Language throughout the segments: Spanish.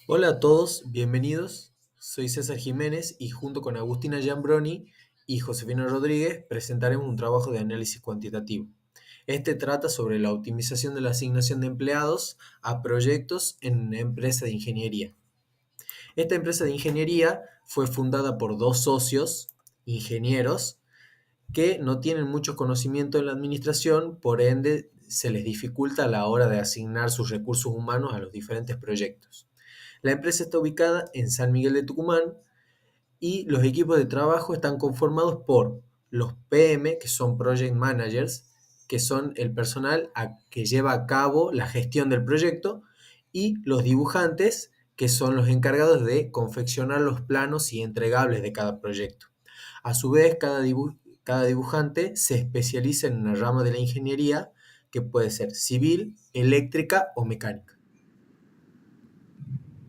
Hola a todos, bienvenidos. Soy César Jiménez y junto con Agustina Giambroni y Josefina Rodríguez presentaremos un trabajo de análisis cuantitativo. Este trata sobre la optimización de la asignación de empleados a proyectos en una empresa de ingeniería. Esta empresa de ingeniería fue fundada por dos socios, ingenieros, que no tienen mucho conocimiento en la administración, por ende se les dificulta a la hora de asignar sus recursos humanos a los diferentes proyectos. La empresa está ubicada en San Miguel de Tucumán y los equipos de trabajo están conformados por los PM, que son Project Managers, que son el personal que lleva a cabo la gestión del proyecto, y los dibujantes, que son los encargados de confeccionar los planos y entregables de cada proyecto. A su vez, cada dibujante se especializa en una rama de la ingeniería que puede ser civil, eléctrica o mecánica.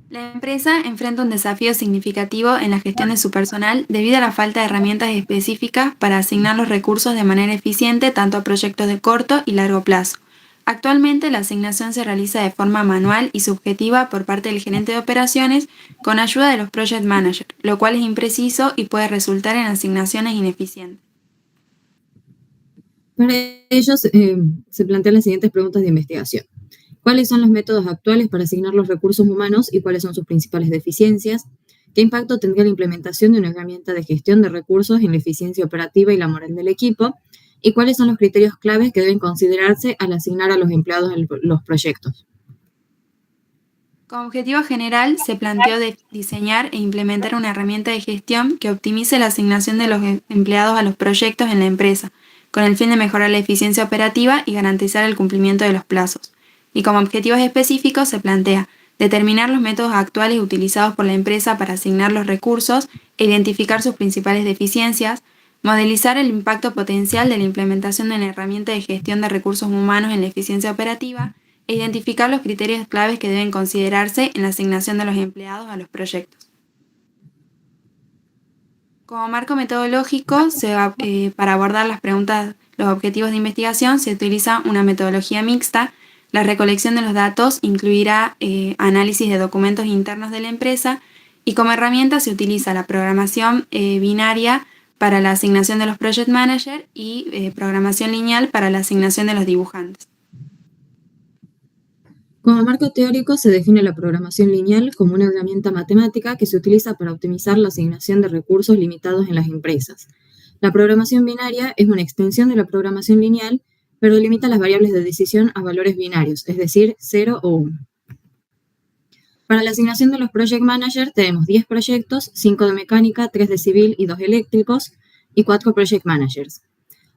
La empresa enfrenta un desafío significativo en la gestión de su personal debido a la falta de herramientas específicas para asignar los recursos de manera eficiente tanto a proyectos de corto y largo plazo. Actualmente la asignación se realiza de forma manual y subjetiva por parte del gerente de operaciones con ayuda de los project managers, lo cual es impreciso y puede resultar en asignaciones ineficientes. Para ellos se plantean las siguientes preguntas de investigación. ¿Cuáles son los métodos actuales para asignar los recursos humanos y cuáles son sus principales deficiencias? ¿Qué impacto tendría la implementación de una herramienta de gestión de recursos en la eficiencia operativa y la moral del equipo? ¿Y cuáles son los criterios claves que deben considerarse al asignar a los empleados los proyectos? Como objetivo general, se planteó diseñar e implementar una herramienta de gestión que optimice la asignación de los empleados a los proyectos en la empresa, con el fin de mejorar la eficiencia operativa y garantizar el cumplimiento de los plazos. Y como objetivos específicos se plantea determinar los métodos actuales utilizados por la empresa para asignar los recursos e identificar sus principales deficiencias, modelizar el impacto potencial de la implementación de una herramienta de gestión de recursos humanos en la eficiencia operativa, e identificar los criterios claves que deben considerarse en la asignación de los empleados a los proyectos. Como marco metodológico, para abordar las preguntas, los objetivos de investigación, se utiliza una metodología mixta. La recolección de los datos incluirá análisis de documentos internos de la empresa y como herramienta se utiliza la programación binaria para la asignación de los project managers y programación lineal para la asignación de los dibujantes. Como marco teórico se define la programación lineal como una herramienta matemática que se utiliza para optimizar la asignación de recursos limitados en las empresas. La programación binaria es una extensión de la programación lineal, pero limita las variables de decisión a valores binarios, es decir, 0 o 1. Para la asignación de los Project Managers tenemos 10 proyectos, 5 de mecánica, 3 de civil y 2 eléctricos, y 4 Project Managers.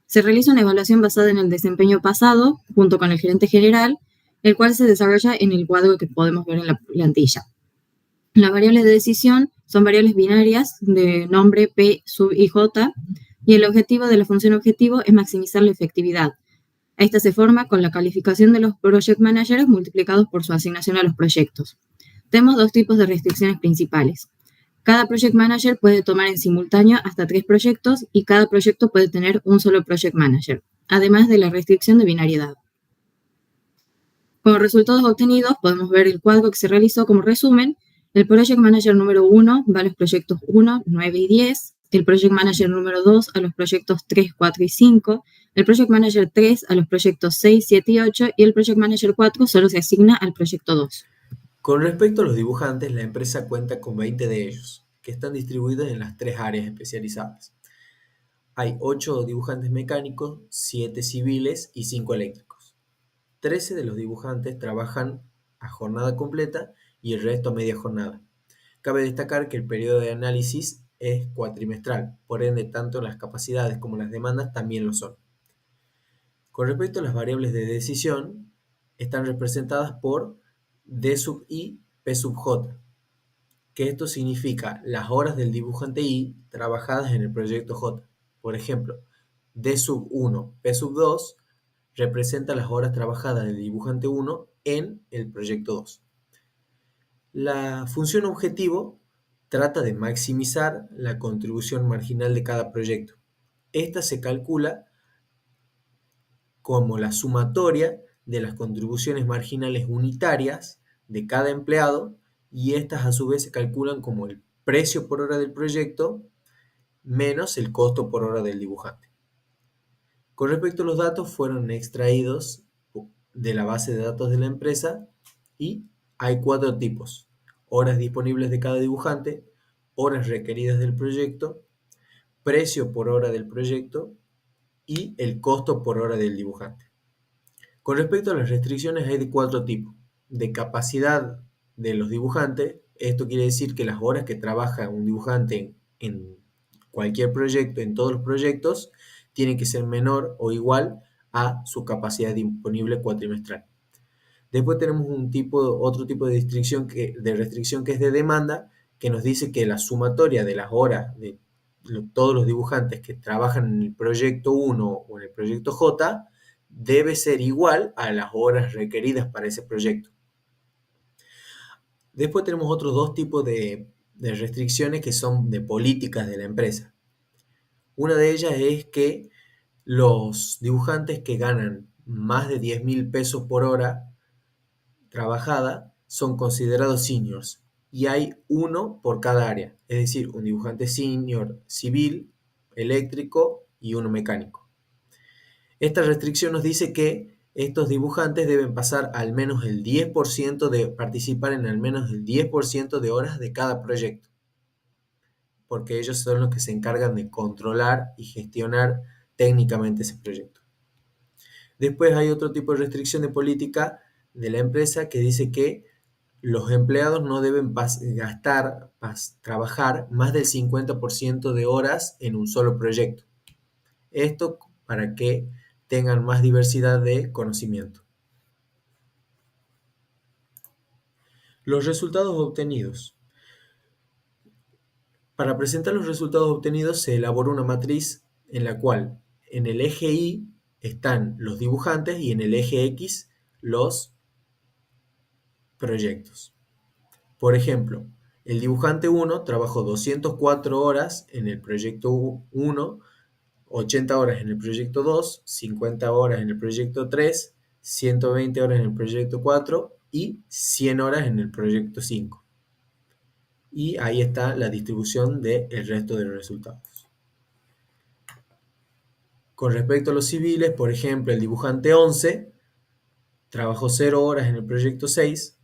Se realiza una evaluación basada en el desempeño pasado, junto con el gerente general, el cual se desarrolla en el cuadro que podemos ver en la plantilla. Las variables de decisión son variables binarias de nombre P sub i j, y el objetivo de la función objetivo es maximizar la efectividad. Esta se forma con la calificación de los project managers multiplicados por su asignación a los proyectos. Tenemos dos tipos de restricciones principales. Cada project manager puede tomar en simultáneo hasta 3 proyectos y cada proyecto puede tener un solo project manager, además de la restricción de binariedad. Como resultados obtenidos, podemos ver el cuadro que se realizó como resumen. El Project Manager número 1 va a los proyectos 1, 9 y 10. El Project Manager número 2 a los proyectos 3, 4 y 5. El Project Manager 3 a los proyectos 6, 7 y 8. Y el Project Manager 4 solo se asigna al proyecto 2. Con respecto a los dibujantes, la empresa cuenta con 20 de ellos, que están distribuidos en las tres áreas especializadas. Hay 8 dibujantes mecánicos, 7 civiles y 5 eléctricos. 13 de los dibujantes trabajan a jornada completa y el resto a media jornada. Cabe destacar que el periodo de análisis es cuatrimestral, por ende tanto las capacidades como las demandas también lo son. Con respecto a las variables de decisión, están representadas por D sub I, P sub J, que esto significa las horas del dibujante I trabajadas en el proyecto J. Por ejemplo, D sub 1, P sub 2 representa las horas trabajadas del dibujante 1 en el proyecto 2. La función objetivo trata de maximizar la contribución marginal de cada proyecto. Esta se calcula como la sumatoria de las contribuciones marginales unitarias de cada empleado y estas a su vez se calculan como el precio por hora del proyecto menos el costo por hora del dibujante. Con respecto a los datos, fueron extraídos de la base de datos de la empresa y hay 4 tipos: horas disponibles de cada dibujante, horas requeridas del proyecto, precio por hora del proyecto y el costo por hora del dibujante. Con respecto a las restricciones, hay de 4 tipos: de capacidad de los dibujantes. Esto quiere decir que las horas que trabaja un dibujante en cualquier proyecto, en todos los proyectos, tienen que ser menor o igual a su capacidad disponible cuatrimestral. Después tenemos otro tipo de restricción que es de demanda, que nos dice que la sumatoria de las horas de todos los dibujantes que trabajan en el proyecto 1 o en el proyecto J debe ser igual a las horas requeridas para ese proyecto. Después tenemos otros 2 tipos de restricciones que son de políticas de la empresa. Una de ellas es que los dibujantes que ganan más de 10.000 pesos por hora trabajada son considerados seniors y hay uno por cada área, es decir, un dibujante senior civil, eléctrico y uno mecánico. Esta restricción nos dice que estos dibujantes deben pasar al menos el 10% de participar en al menos el 10% de horas de cada proyecto, porque ellos son los que se encargan de controlar y gestionar técnicamente ese proyecto. Después hay otro tipo de restricción de política de la empresa que dice que los empleados no deben trabajar más del 50% de horas en un solo proyecto. Esto para que tengan más diversidad de conocimiento. Los resultados obtenidos. Para presentar los resultados obtenidos se elabora una matriz en la cual en el eje Y están los dibujantes y en el eje X los proyectos. Por ejemplo, el dibujante 1 trabajó 204 horas en el proyecto 1, 80 horas en el proyecto 2, 50 horas en el proyecto 3, 120 horas en el proyecto 4 y 100 horas en el proyecto 5. Y ahí está la distribución del resto de los resultados. Con respecto a los civiles, por ejemplo, el dibujante 11 trabajó 0 horas en el proyecto 6,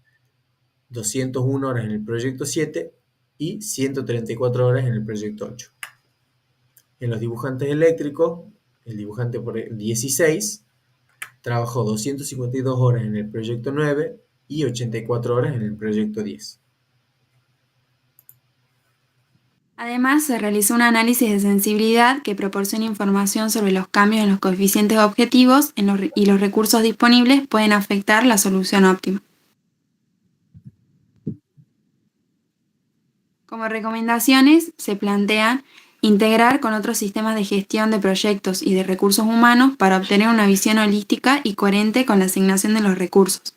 201 horas en el proyecto 7 y 134 horas en el proyecto 8. En los dibujantes eléctricos, el dibujante 16 trabajó 252 horas en el proyecto 9 y 84 horas en el proyecto 10. Además, se realizó un análisis de sensibilidad que proporciona información sobre los cambios en los coeficientes objetivos y los recursos disponibles pueden afectar la solución óptima. Como recomendaciones, se plantean integrar con otros sistemas de gestión de proyectos y de recursos humanos para obtener una visión holística y coherente con la asignación de los recursos.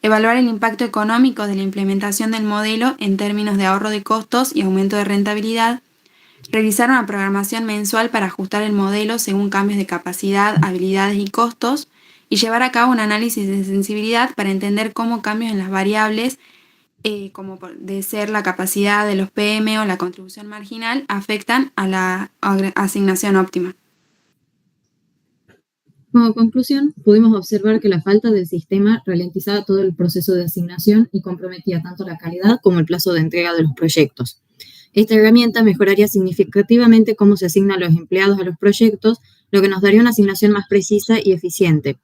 Evaluar el impacto económico de la implementación del modelo en términos de ahorro de costos y aumento de rentabilidad. Realizar una programación mensual para ajustar el modelo según cambios de capacidad, habilidades y costos. Y llevar a cabo un análisis de sensibilidad para entender cómo cambios en las variables, como de ser la capacidad de los PM o la contribución marginal, afectan a la asignación óptima. Como conclusión, pudimos observar que la falta del sistema ralentizaba todo el proceso de asignación y comprometía tanto la calidad como el plazo de entrega de los proyectos. Esta herramienta mejoraría significativamente cómo se asignan los empleados a los proyectos, lo que nos daría una asignación más precisa y eficiente.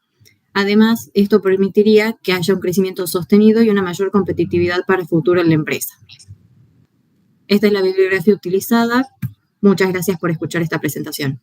Además, esto permitiría que haya un crecimiento sostenido y una mayor competitividad para el futuro en la empresa. Esta es la bibliografía utilizada. Muchas gracias por escuchar esta presentación.